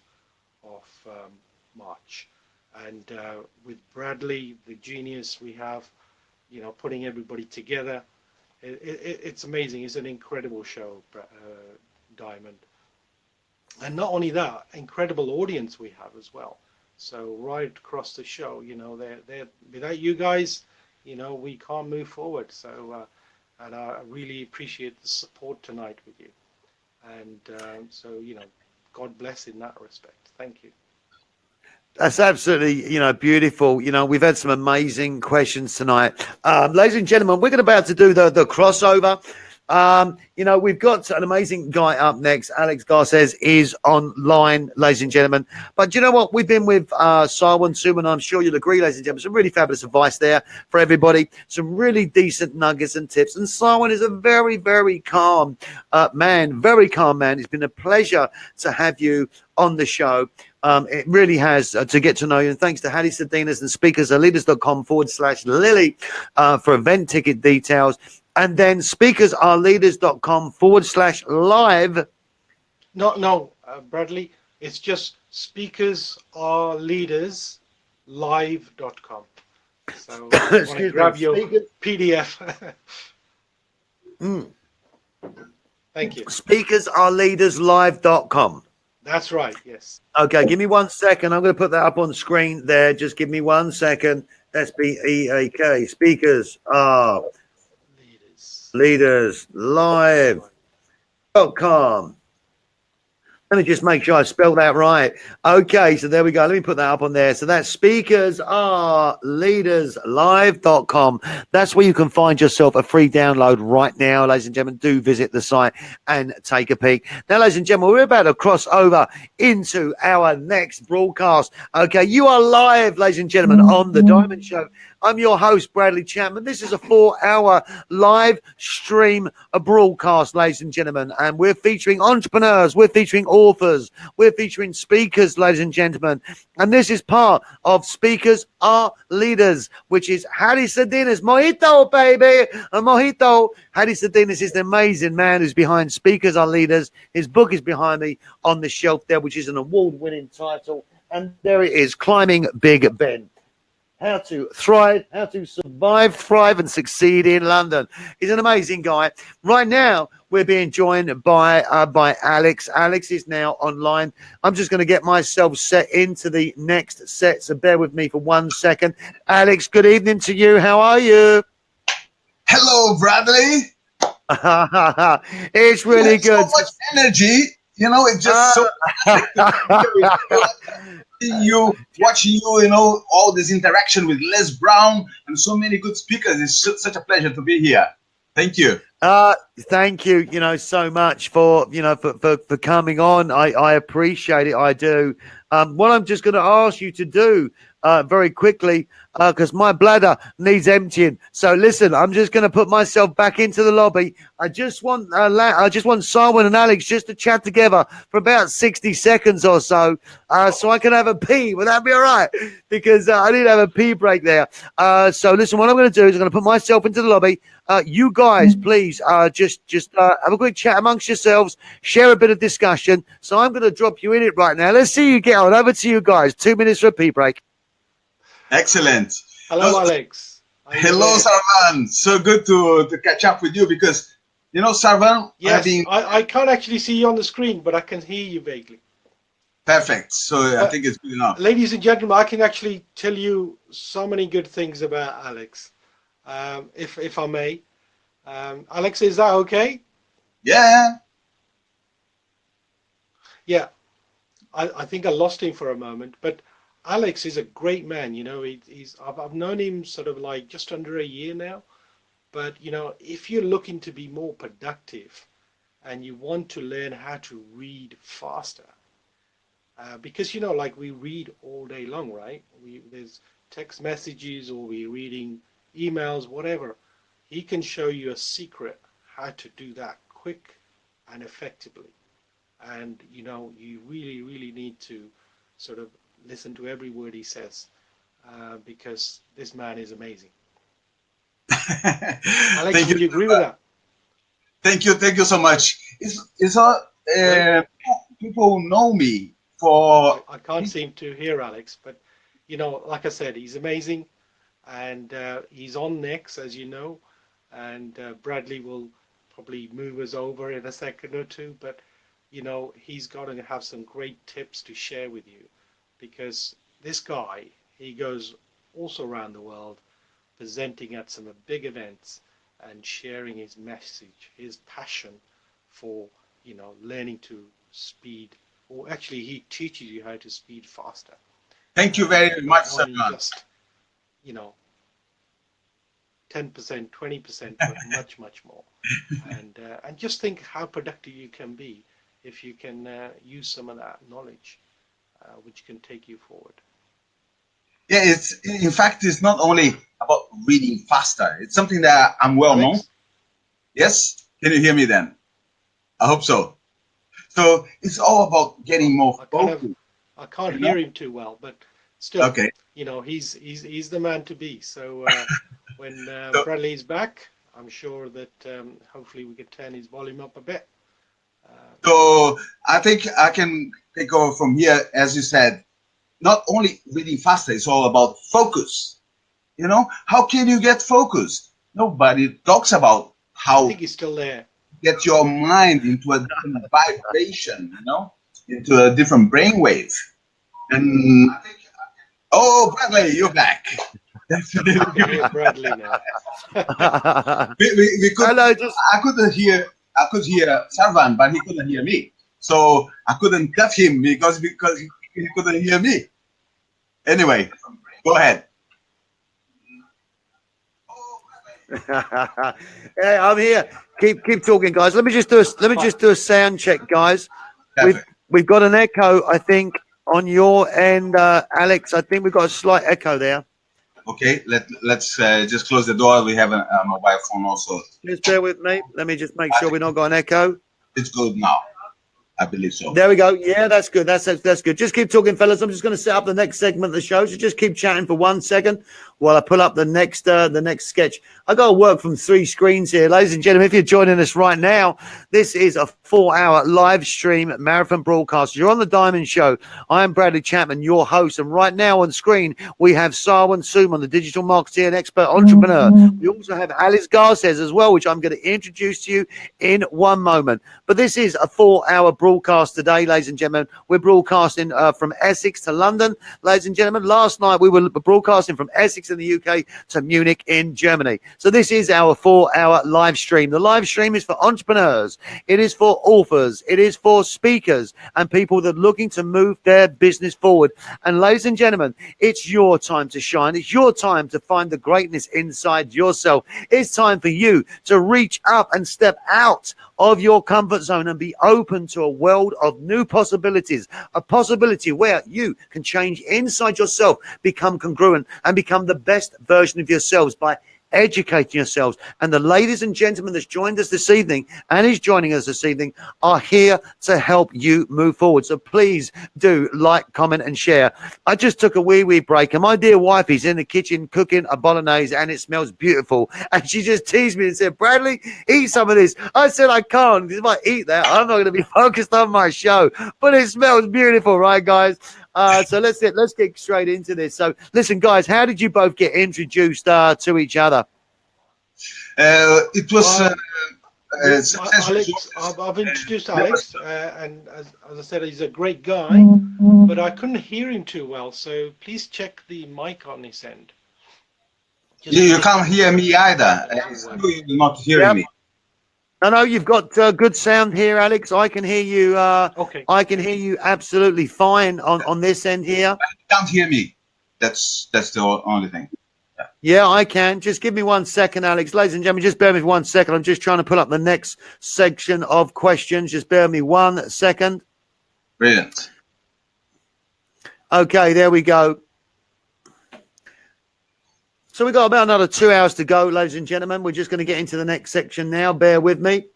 of March. And with Bradley, the genius we have, putting everybody together, it's amazing. It's an incredible show, Diamond. And not only that, incredible audience we have as well. So right across the show, they're without you guys, we can't move forward. So and I really appreciate the support tonight with you. And so, God bless in that respect. Thank you. That's absolutely, beautiful. We've had some amazing questions tonight. Ladies and gentlemen, we're about to do the crossover. We've got an amazing guy up next. Alex Garces is online, ladies and gentlemen. But you know what? We've been with Sarwan Sumon. I'm sure you'll agree, ladies and gentlemen. Some really fabulous advice there for everybody. Some really decent nuggets and tips. And Sarwan is a very, very calm man. Very calm man. It's been a pleasure to have you on the show. It really has to get to know you. And thanks to Hattie Sadinas and speakersaleleaders.com/Lily for event ticket details. And then speakersaleleaders.com/live. No, Bradley, it's just speakersaleleaderslive.com. So I want to grab your PDF. Thank you. Speakersaleleaderslive.com. That's right, yes. Okay, give me 1 second. I'm going to put that up on the screen there. Just give me 1 second. SPEAK. Speakers are Leaders Live.com. Let me just make sure I spelled that right. Okay, so there we go. Let me put that up on there. So that's speakersaleleaderslive.com. That's where you can find yourself a free download right now, ladies and gentlemen. Do visit the site and take a peek. Now, ladies and gentlemen, we're about to cross over into our next broadcast. Okay, you are live, ladies and gentlemen, on The Diamond Show. I'm your host, Bradley Chapman. This is a 4-hour live stream broadcast, ladies and gentlemen. And we're featuring entrepreneurs. We're featuring authors. We're featuring speakers, ladies and gentlemen. And this is part of Speakers Are Leaders, which is Hattie Sadinas. Mojito, baby. A mojito. Hattie Sadinas is the amazing man who's behind Speakers Are Leaders. His book is behind me on the shelf there, which is an award-winning title. And there it is, Climbing Big Ben. how to thrive, how to survive, thrive, and succeed in London. He's an amazing guy. Right now, we're being joined by Alex. Alex is now online. I'm just going to get myself set into the next set, so bear with me for 1 second. Alex, good evening to you. How are you? Hello, Bradley. It's really good. So much energy. You know, it's just so you watching you. You know, all this interaction with Les Brown and so many good speakers. It's such a pleasure to be here. Thank you. Thank you, so much for, for coming on. I appreciate it. I do. What I'm just going to ask you to do very quickly, because my bladder needs emptying. So listen, I'm just going to put myself back into the lobby. I just want Sarwan and Alex just to chat together for about 60 seconds or so, so I can have a pee. Would that be all right? Because I need to have a pee break there. So listen, what I'm going to do is I'm going to put myself into the lobby. You guys, please, just have a quick chat amongst yourselves, share a bit of discussion. So I'm going to drop you in it right now. Let's see you get on. Over to you guys. 2 minutes for a pee break. Excellent. Hello, Alex. Hello, Sarwan. So good to catch up with you because, you know, Sarwan, yes, I can't actually see you on the screen, but I can hear you vaguely. Perfect. So I think it's good enough. Ladies and gentlemen, I can actually tell you so many good things about Alex, if I may. Alex, is that okay? Yeah. Yeah. I think I lost him for a moment, but Alex is a great man. You know, I've known him sort of like just under a year now. But, you know, if you're looking to be more productive and you want to learn how to read faster, because, you know, like we read all day long, right? There's text messages or we're reading emails, whatever. He can show you a secret how to do that quick and effectively. And, you know, you really, really need to sort of listen to every word he says, because this man is amazing. Alex, would you agree with that? Thank you so much. It's all people know me for. I can't seem to hear Alex, but you know, like I said, he's amazing, and he's on next, as you know, and Bradley will probably move us over in a second or two, but you know, he's going to have some great tips to share with you, because this guy, he goes also around the world presenting at some big events and sharing his message, his passion for, you know, learning to speed, or actually he teaches you how to speed faster. Thank you very much, sir. Just, you know, 10%, 20%, but much, much more. And just think how productive you can be if you can use some of that knowledge, which can take you forward. Yeah, in fact, it's not only about reading faster. It's something that I'm well known. Yes? Can you hear me then? I hope so. So it's all about getting more focus. I can't hear him too well, but still, okay. You know, he's the man to be. So when Bradley's back, I'm sure that hopefully we can turn his volume up a bit. So I think I can take over from here, as you said. Not only reading faster, it's all about focus. You know, how can you get focused? Nobody talks about how. I think he's still there. Get your mind into a different vibration, you know, into a different brainwave. And I think, oh, Bradley, you're back. Bradley now. we could. Hello, I could hear Sarwan, but he couldn't hear me. So I couldn't cut him because he couldn't hear me. Anyway, go ahead. Hey, I'm here. Keep talking, guys. Let me just do a sound check, guys. We've got an echo, I think, on your end, Alex. I think we've got a slight echo there. Okay, let's just close the door. We have a mobile phone also. Just bear with me. Let me just make sure we're not got an echo. It's good now. I believe so. There we go. Yeah, that's good. That's good. Just keep talking, fellas. I'm just going to set up the next segment of the show. So just keep chatting for 1 second while I pull up the next sketch. I got to work from 3 screens here, ladies and gentlemen. If you're joining us right now, this is a 4-hour live stream marathon broadcast. You're on the Diamond Show. I am Bradley Chapman, your host, and right now on screen we have Sarwan Sumon, the digital marketer and expert entrepreneur. We also have Alice Garces as well, which I'm going to introduce to you in 1 moment. But this is a 4-hour broadcast today, ladies and gentlemen. We're broadcasting from Essex to London, ladies and gentlemen. Last night we were broadcasting from Essex in the UK to Munich in Germany. So this is our 4-hour live stream. The live stream is for entrepreneurs. It is for authors. It is for speakers and people that are looking to move their business forward. And ladies and gentlemen, it's your time to shine. It's your time to find the greatness inside yourself. It's time for you to reach up and step out of your comfort zone and be open to a world of new possibilities, a possibility where you can change inside yourself, become congruent and become the best version of yourselves by educating yourselves. And the ladies and gentlemen that's joined us this evening and is joining us this evening are here to help you move forward. So please do like, comment and share. I just took a wee break and my dear wife is in the kitchen cooking a bolognese and it smells beautiful. And she just teased me and said, Bradley, eat some of this. I said, I can't. If I eat that, I'm not going to be focused on my show. But it smells beautiful, right, guys? So let's get straight into this. So listen, guys, how did you both get introduced to each other? It was Alex. I've introduced Alex, and as I said, he's a great guy, but I couldn't hear him too well. So please check the mic on his end. You can't hear me either. You're not hearing me. No, you've got good sound here, Alex. I can hear you. Okay. I can hear you absolutely fine on this end here. You can't hear me. That's the only thing. Yeah, I can. Just give me 1 second, Alex. Ladies and gentlemen, just bear with me 1 second. I'm just trying to pull up the next section of questions. Just bear with me 1 second. Brilliant. Okay, there we go. So we've got about another 2 hours to go, ladies and gentlemen. We're just going to get into the next section now. Bear with me.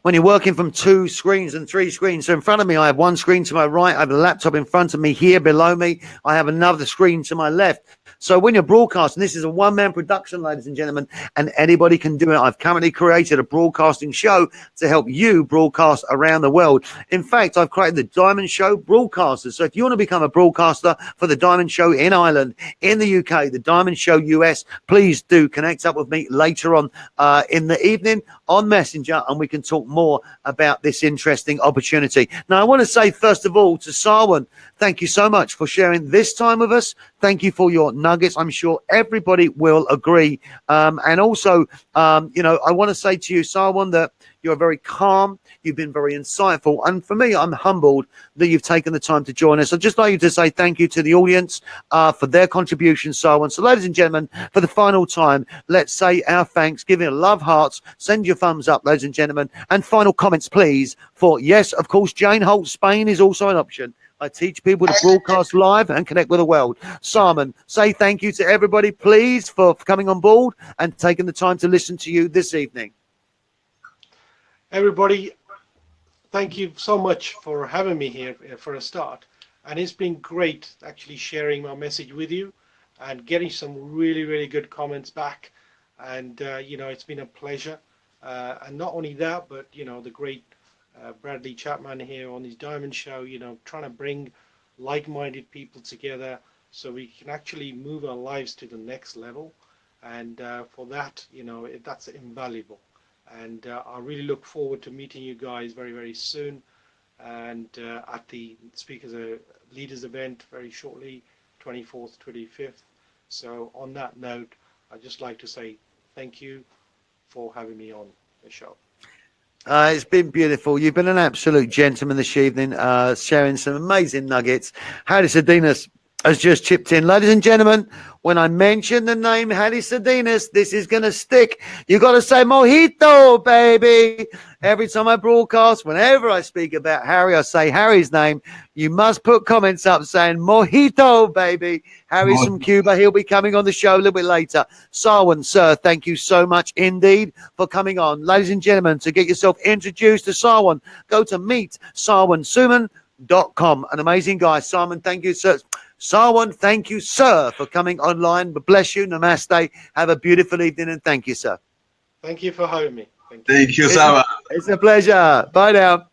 When you're working from 2 screens and 3 screens. So in front of me, I have 1 screen to my right. I have a laptop in front of me here below me. I have another screen to my left. So when you're broadcasting, this is a one-man production, ladies and gentlemen, and anybody can do it. I've currently created a broadcasting show to help you broadcast around the world. In fact, I've created the Diamond Show Broadcasters. So if you want to become a broadcaster for the Diamond Show in Ireland, in the UK, the Diamond Show US, please do connect up with me later on in the evening on Messenger, and we can talk more about this interesting opportunity. Now, I want to say, first of all, to Sarwan, thank you so much for sharing this time with us. Thank you for your nuggets. I'm sure everybody will agree. And also, I want to say to you, Sarwan, that you're very calm. You've been very insightful. And for me, I'm humbled that you've taken the time to join us. I'd just like you to say thank you to the audience for their contribution, Sarwan. So, ladies and gentlemen, for the final time, let's say our thanks. Give it a love hearts. Send your thumbs up, ladies and gentlemen. And final comments, please, for, yes, of course, Jayne Holt, Spain is also an option. I teach people to broadcast live and connect with the world. Simon, say thank you to everybody, please, for coming on board and taking the time to listen to you this evening. Everybody, thank you so much for having me here for a start. And it's been great actually sharing my message with you and getting some really, really good comments back. And, it's been a pleasure. And not only that, but, the great Bradley Chapman here on his Diamond Show, trying to bring like-minded people together so we can actually move our lives to the next level. And for that, that's invaluable. And I really look forward to meeting you guys very, very soon. And at the Speakers Leaders event very shortly, 24th, 25th. So on that note, I'd just like to say thank you for having me on the show. It's been beautiful. You've been an absolute gentleman this evening, sharing some amazing nuggets. Howdy Sadinas has just chipped in. Ladies and gentlemen, when I mention the name Harry Sadinas, this is going to stick. You got to say mojito, baby. Every time I broadcast, whenever I speak about Harry, I say Harry's name. You must put comments up saying mojito, baby. Harry's from Cuba. He'll be coming on the show a little bit later. Sarwan, sir, thank you so much indeed for coming on. Ladies and gentlemen, to get yourself introduced to Sarwan, go to meetsarwansumon.com. An amazing guy. Simon, thank you, sir. Sarwan, thank you, sir, for coming online. Bless you. Namaste. Have a beautiful evening, and thank you, sir. Thank you for having me. Thank you, Sarwan. It's a pleasure. Bye now.